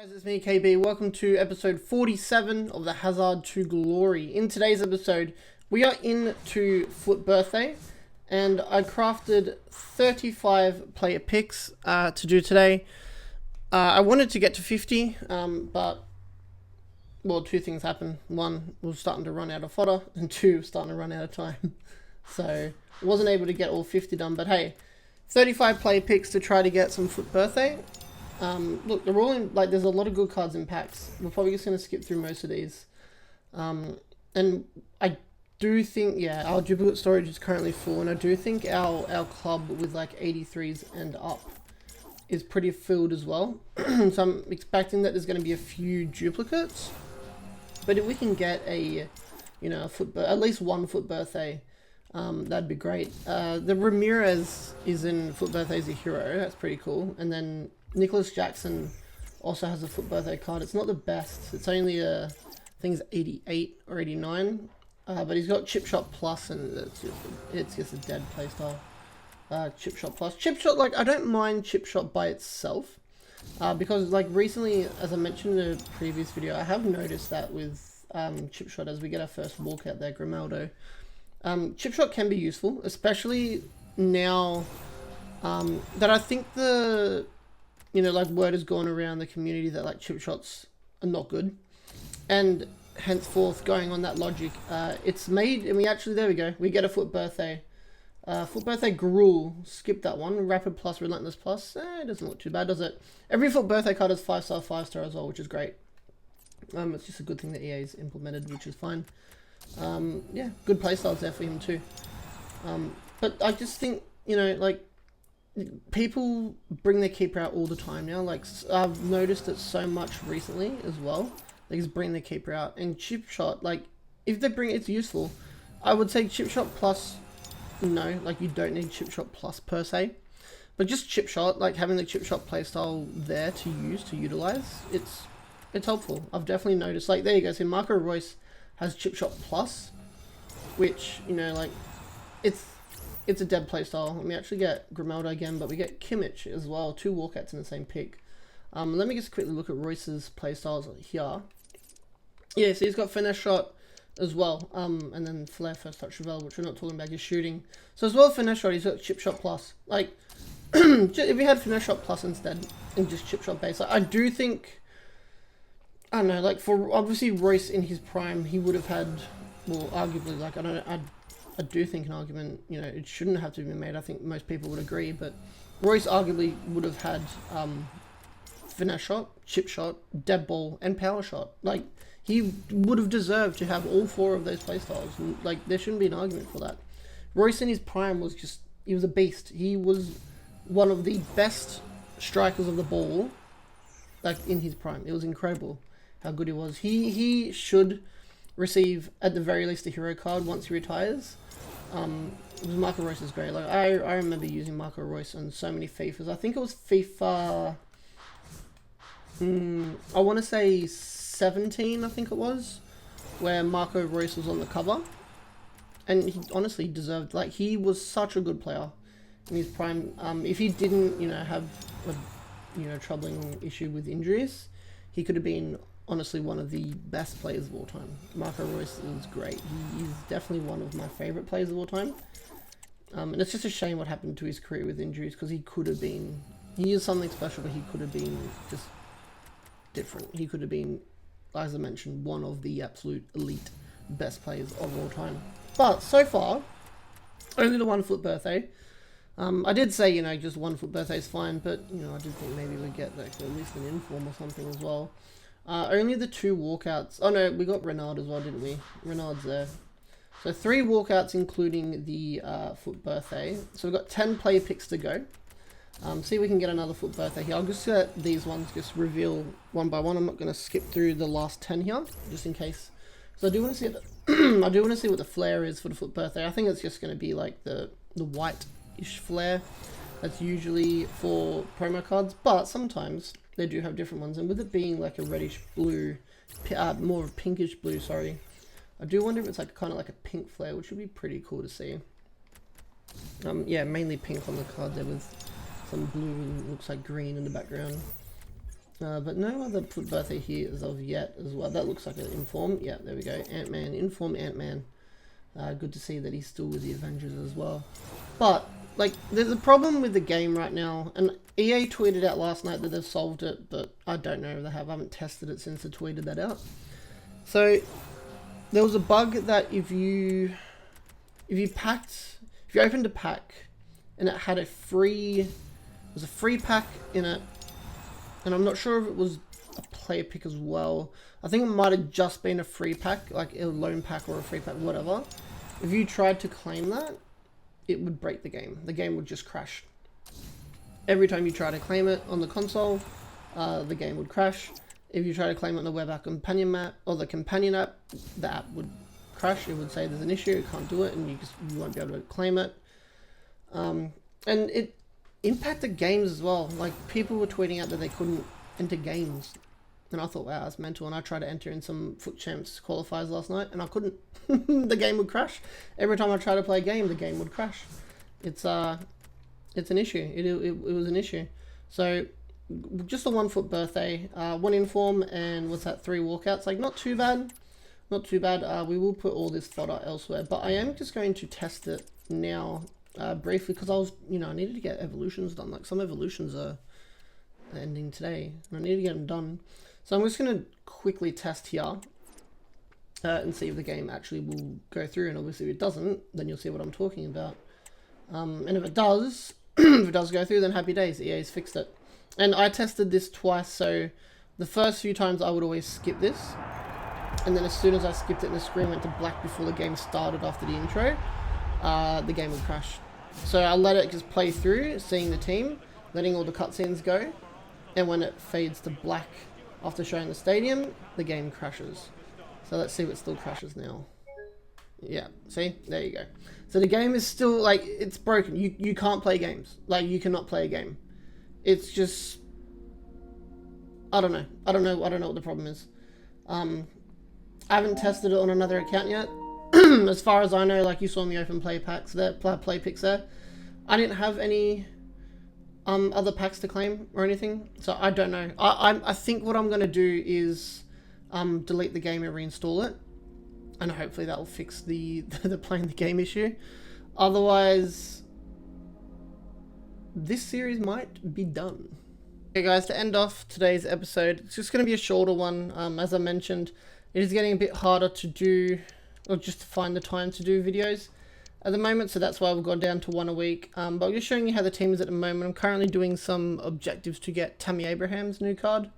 Guys, it's me KB. Welcome to episode 47 of the Hazard to Glory. In today's episode, we are into Fut Birthday, and I crafted 35 player picks to do today. I wanted to get to 50, but well, two things happened. One, we were starting to run out of fodder, and two, starting to run out of time. So I wasn't able to get all 50 done, but hey, 35 player picks to try to get some Fut Birthday. Look, they're all in, like, there's a lot of good cards in packs. We're probably just going to skip through most of these. And I do think, yeah, our duplicate storage is currently full, and I do think our club with like 83s and up is pretty filled as well. So I'm expecting that there's going to be a few duplicates. But if we can get a, you know, at least one Fut Birthday, that'd be great. The Ramirez is in Fut Birthday as a hero. That's pretty cool. And then Nicholas Jackson also has a Fut Birthday card. It's not the best. It's only I think it's 88 or 89. But he's got Chip Shot Plus, and it's just a dead playstyle. Chip Shot Plus. Chip Shot, like, I don't mind Chip Shot by itself. Because, like, recently, as I mentioned in a previous video, I have noticed that with Chip Shot, as we get our first walkout there, Grimaldo, Chip Shot can be useful, especially now that I think the, you know, like, word has gone around the community that, like, chip shots are not good. And henceforth, going on that logic, it's made, and we actually, there we go, we get a Fut Birthday. Fut Birthday Gruel, skip that one. Rapid Plus, Relentless Plus, it doesn't look too bad, does it? Every Fut Birthday card is 5-star, 5-star as well, which is great. It's just a good thing that EA's implemented, which is fine. Yeah, good playstyles there for him too. But I just think, you know, like, people bring their keeper out all the time now. Like, I've noticed it so much recently as well. They just bring their keeper out, and chip shot, like, if they bring it, it's useful. I would say chip shot plus, no, like, you don't need chip shot plus per se, but just chip shot, like, having the chip shot playstyle there to use, to utilize, it's helpful. I've definitely noticed, like, there you go. So Marco Reus has chip shot plus, which, you know, like, it's a dead playstyle. We actually get Grimaldo again, but we get Kimmich as well. 2 walkouts in the same pick. Let me just quickly look at Royce's playstyles here. Yeah, so he's got finesse shot as well. And then flair, first touch, Chevelle, which we're not talking about, he's shooting. So as well as finesse shot, he's got chip shot plus. Like, if we had finesse shot plus instead, and just chip shot base, like, I do think, I don't know, like, for obviously Royce in his prime, he would have had, well, arguably, like, I do think an argument, you know, it shouldn't have to be made. I think most people would agree, but Royce arguably would have had finesse shot, chip shot, dead ball, and power shot. Like, he would have deserved to have all 4 of those playstyles. And, like, there shouldn't be an argument for that. Royce in his prime was just, he was a beast. He was one of the best strikers of the ball, like, in his prime. It was incredible how good he was. He should receive, at the very least, a hero card once he retires. Marco Reus is great. Like, I remember using Marco Reus on so many FIFAs. I think it was FIFA, I want to say 17, I think it was, where Marco Reus was on the cover. And he honestly deserved, like, he was such a good player in his prime. If he didn't, you know, have a, you know, troubling issue with injuries, he could have been honestly one of the best players of all time. Marco Reus is great. He is definitely one of my favorite players of all time. And it's just a shame what happened to his career with injuries, because he could have been, he is something special, but he could have been just different. He could have been, as I mentioned, one of the absolute elite best players of all time. But so far, only the 1 Fut Birthday. I did say, you know, just 1 Fut Birthday is fine, but, you know, I did think maybe we'd get, like, at least an inform or something as well. Only the 2 walkouts. Oh no, we got Renard as well, didn't we? Renard's there. So 3 walkouts, including the Fut Birthday. So we've got 10 player picks to go. See if we can get another Fut Birthday here. I'll just let these ones just reveal one by one. I'm not going to skip through the last 10 here, just in case. So I do want to see I do want to see what the flair is for the Fut Birthday. I think it's just going to be like the white-ish flair. That's usually for promo cards, but sometimes they do have different ones, and with it being like a reddish blue, more of a pinkish blue, sorry, I do wonder if it's like kind of like a pink flare, which would be pretty cool to see. Yeah, mainly pink on the card there with some blue and looks like green in the background. But no other Fut birthday here as of yet as well. That looks like an inform. Yeah, there we go. Ant-Man, inform Ant-Man. Good to see that he's still with the Avengers as well. But, like, there's a problem with the game right now. And EA tweeted out last night that they've solved it, but I don't know if they have. I haven't tested it since they tweeted that out. So, there was a bug that if you opened a pack and it had a free pack in it, and I'm not sure if it was a player pick as well. I think it might have just been a free pack, like a loan pack or a free pack, whatever. If you tried to claim that, it would break the game. The game would just crash. Every time you try to claim it on the console, the game would crash. If you try to claim it on the web app companion map or the companion app, the app would crash. It would say there's an issue, you can't do it, and you won't be able to claim it. And it impacted games as well. Like, people were tweeting out that they couldn't enter games, and I thought, wow, that's mental. And I tried to enter in some Fut Champs qualifiers last night, and I couldn't. The game would crash. Every time I tried to play a game, the game would crash. It's an issue. It was an issue. So just a 1 Fut birthday, 1 inform, and what's that, 3 walkouts. Like, not too bad. Not too bad. We will put all this fodder elsewhere, but I am just going to test it now. Briefly, because I needed to get evolutions done. Like, some evolutions are ending today, and I need to get them done. So I'm just going to quickly test here and see if the game actually will go through. And obviously, if it doesn't, then you'll see what I'm talking about. And if it does, if it does go through, then happy days. EA's fixed it. And I tested this twice. So the first few times I would always skip this, and then as soon as I skipped it, and the screen went to black before the game started after the intro, the game would crash. So I let it just play through, seeing the team, letting all the cutscenes go, and when it fades to black after showing the stadium, the game crashes. So let's see if it still crashes now. Yeah, see? There you go. So the game is still, like, it's broken. You can't play games. Like, you cannot play a game. It's just, I don't know. I don't know what the problem is. I haven't tested it on another account yet. As far as I know, like, you saw me open play packs there, play picks there. I didn't have any other packs to claim or anything, so I don't know. I think what I'm gonna do is delete the game and reinstall it, and hopefully that will fix the playing the game issue. Otherwise, this series might be done. Okay, guys, to end off today's episode, it's just gonna be a shorter one. As I mentioned, it is getting a bit harder to do, or just to find the time to do videos at the moment, so that's why we've gone down to 1 a week. But I'm just showing you how the team is at the moment. I'm currently doing some objectives to get Tammy Abraham's new card.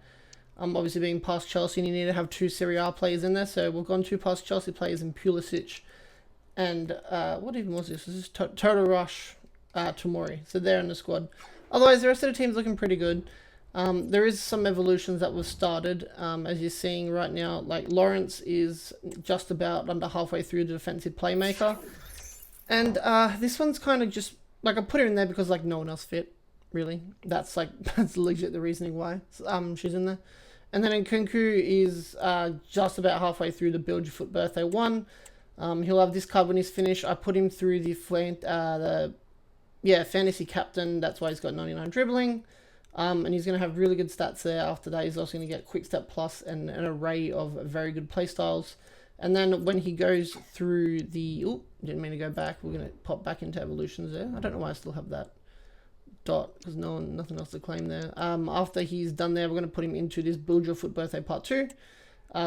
Obviously, being past Chelsea, you need to have 2 Serie A players in there, so we've gone 2 past Chelsea players in Pulisic and what even was this? This is Total Rush Tomori, so they're in the squad. Otherwise, the rest of the team's looking pretty good. There is some evolutions that were started, as you're seeing right now. Like, Lawrence is just about under halfway through the defensive playmaker. And this one's kind of just, like, I put her in there because, like, no one else fit, really. That's legit the reasoning why she's in there. And then Nkunku is just about halfway through the Build Your Fut Birthday 1. He'll have this card when he's finished. I put him through the fantasy captain. That's why he's got 99 dribbling. And he's going to have really good stats there. After that, he's also going to get Quick Step Plus and an array of very good playstyles. And then when he goes through the... Oh, didn't mean to go back. We're going to pop back into evolutions there. I don't know why I still have that dot, because nothing else to claim there. After he's done there, we're going to put him into this Build Your Fut Birthday Part 2,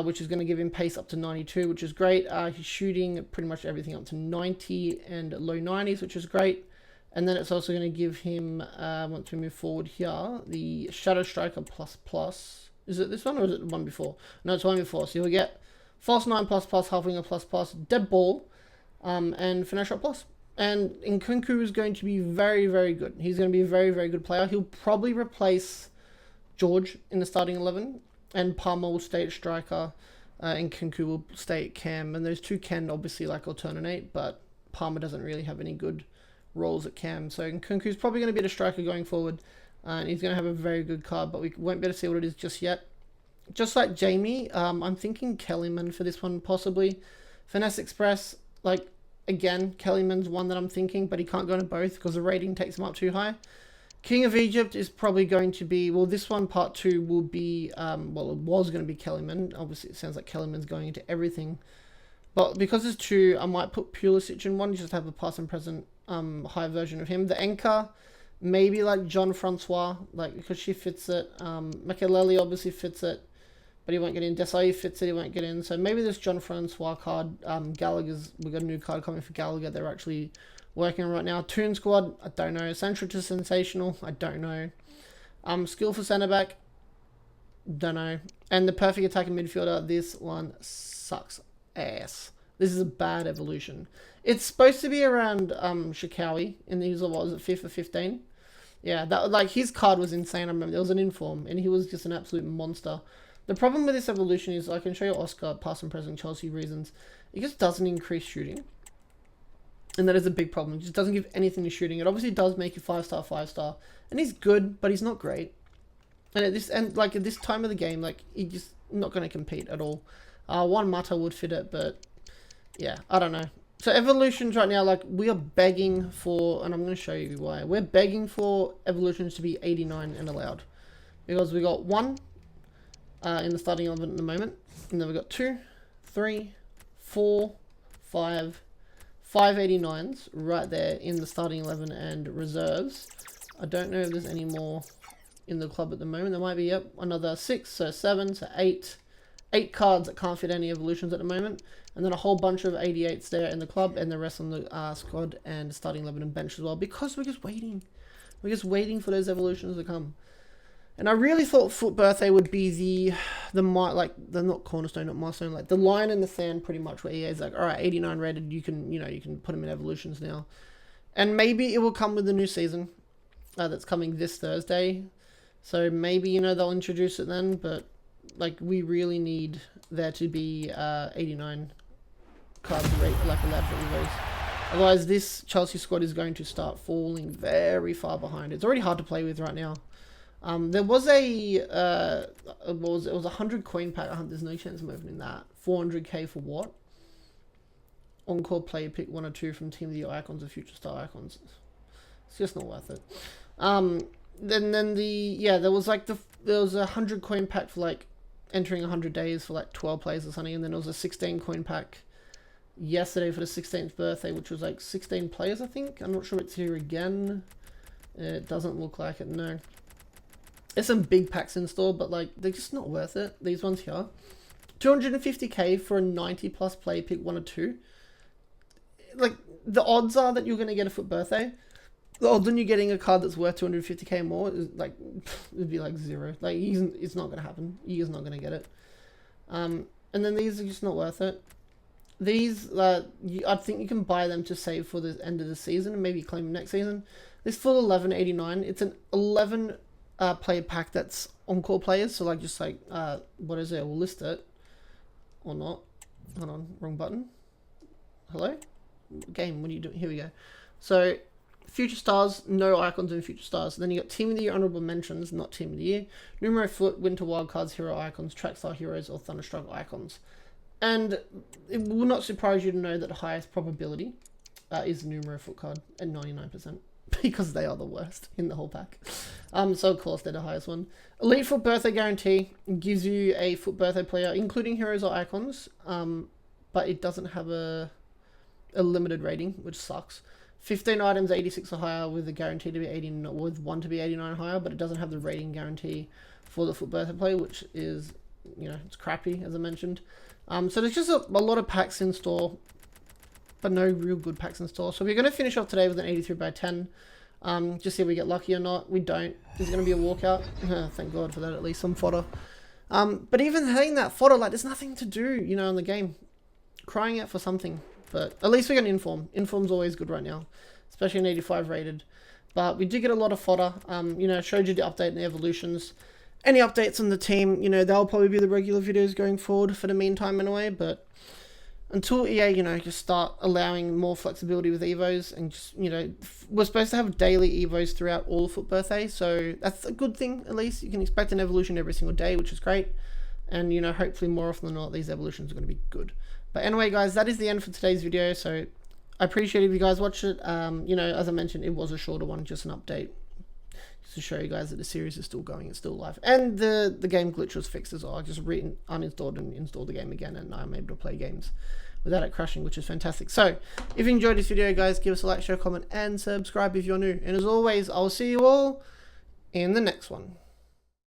which is going to give him pace up to 92, which is great. He's shooting pretty much everything up to 90 and low 90s, which is great. And then it's also going to give him, once we move forward here, the Shadow Striker Plus Plus. Is it this one or is it the one before? No, it's one before. So you'll get False 9 Plus Plus, Half Winger Plus Plus, Dead Ball, and Finesse Shot Plus. And Nkunku is going to be very, very good. He's going to be a very, very good player. He'll probably replace George in the starting 11, and Palmer will stay at striker, and Nkunku will stay at cam. And those two can obviously, like, alternate, but Palmer doesn't really have any good roles at cam. So Nkunku's probably going to be the striker going forward, and he's going to have a very good card, but we won't be able to see what it is just yet. Just like Jamie, I'm thinking Kellyman for this one, possibly. Finesse Express, like, again, Kellyman's one that I'm thinking, but he can't go into both because the rating takes him up too high. King of Egypt is probably going to be, well, this one, part 2, will be, well, it was going to be Kellyman. Obviously, it sounds like Kellyman's going into everything. But because it's 2, I might put Pulisic in one, just have a past and present high version of him. The anchor, maybe like John Francois, like, because she fits it. Makelele obviously fits it, but he won't get in. Desai fits it, he won't get in. So maybe this John Francois card. Gallagher's, we've got a new card coming for Gallagher. They're actually working on right now. Toon Squad, I don't know. Central to Sensational, I don't know. Skill for centre back, don't know. And the perfect attacking midfielder, this one sucks ass. This is a bad evolution. It's supposed to be around Shikawi, and he was, what was it, 5th or 15? Yeah, that, like, his card was insane. I remember there was an inform, and he was just an absolute monster. The problem with this evolution is, I can show you Oscar, past and present Chelsea reasons. It just doesn't increase shooting. And that is a big problem. It just doesn't give anything to shooting. It obviously does make you 5-star, 5-star. And he's good, but he's not great. And at this time of the game, like, he's just not going to compete at all. One Mata would fit it, but yeah, I don't know. So evolutions right now, like, we are begging for, and I'm going to show you why. We're begging for evolutions to be 89 and allowed. Because we got 1 in the starting 11 at the moment. And then we got 2, 3, 4, 5 89s right there in the starting 11 and reserves. I don't know if there's any more in the club at the moment. There might be, yep, another 6, so 7, so 8 cards that can't fit any evolutions at the moment, and then a whole bunch of 88s there in the club, and the rest on the squad and starting 11 and bench as well, because we're just waiting for those evolutions to come. And I really thought Fut Birthday would be the not cornerstone, not milestone, like the line in the sand, pretty much, where EA's like, all right, 89 rated, you can put them in evolutions now, and maybe it will come with the new season that's coming this Thursday. So maybe, they'll introduce it then, but like, we really need there to be 89 cards rate, like, allowed for Evos. Otherwise, this Chelsea squad is going to start falling very far behind. It's already hard to play with right now. There was it was a 100 coin pack. There's no chance of opening that. 400k for what? Encore player pick 1 or 2 from Team of the Year icons or Future Star icons. It's just not worth it. Then there was a 100 coin pack for, like, entering 100 days for, like, 12 players or something, and then there was a 16 coin pack yesterday for the 16th birthday, which was like 16 players, I think. I'm not sure it's here again. It doesn't look like it, no. There's some big packs in store, but, like, they're just not worth it. These ones here. 250k for a 90 plus play pick 1 or 2. Like, the odds are that you're going to get a Fut Birthday. The odds on you getting a card that's worth 250k more is, like, it'd be like 0. Like, it's not going to happen. You're not going to get it. And then these are just not worth it. These, I think you can buy them to save for the end of the season and maybe claim them next season. This full 1189, it's an 11 player pack that's encore players. So, like, just like, what is it? We'll list it. Or not. Hold on, wrong button. Hello? Game, what are you doing? Here we go. So, Future Stars, no icons in Future Stars. And then you got Team of the Year honorable mentions, not Team of the Year. Numero Foot, Winter Wildcards, Hero icons, Trackstar Heroes, or Thunderstruck icons. And it will not surprise you to know that the highest probability is the Numero Foot card at 99%. Because they are the worst in the whole pack. So of course they're the highest one. Elite Fut Birthday Guarantee gives you a Fut Birthday player, including heroes or icons. But it doesn't have a limited rating, which sucks. 15 items, 86 or higher, with a guarantee to be 89, with 1 to be 89 or higher, but it doesn't have the rating guarantee for the Fut Birthday player, which is, it's crappy, as I mentioned. So there's just a lot of packs in store, but no real good packs in store. So we're going to finish off today with an 83 by 10. Just see if we get lucky or not. We don't. There's going to be a walkout. Thank God for that, at least some fodder. But even having that fodder, like, there's nothing to do, in the game. Crying out for something. But at least we got an Inform. Inform's always good right now, especially an 85 rated. But we did get a lot of fodder. Showed you the update and the evolutions. Any updates on the team, they'll probably be the regular videos going forward for the meantime anyway. But until EA, just start allowing more flexibility with Evos, and just, we're supposed to have daily Evos throughout all of Fut Birthday. So that's a good thing, at least. You can expect an evolution every single day, which is great. And, hopefully more often than not, these evolutions are going to be good. But anyway, guys, that is the end for today's video. So I appreciate if you guys watched it. As I mentioned, it was a shorter one, just an update. just to show you guys that the series is still going, it's still live. And the game glitch was fixed as well. I just uninstalled and installed the game again, and I'm able to play games without it crashing, which is fantastic. So if you enjoyed this video, guys, give us a like, share, comment, and subscribe if you're new. And as always, I'll see you all in the next one.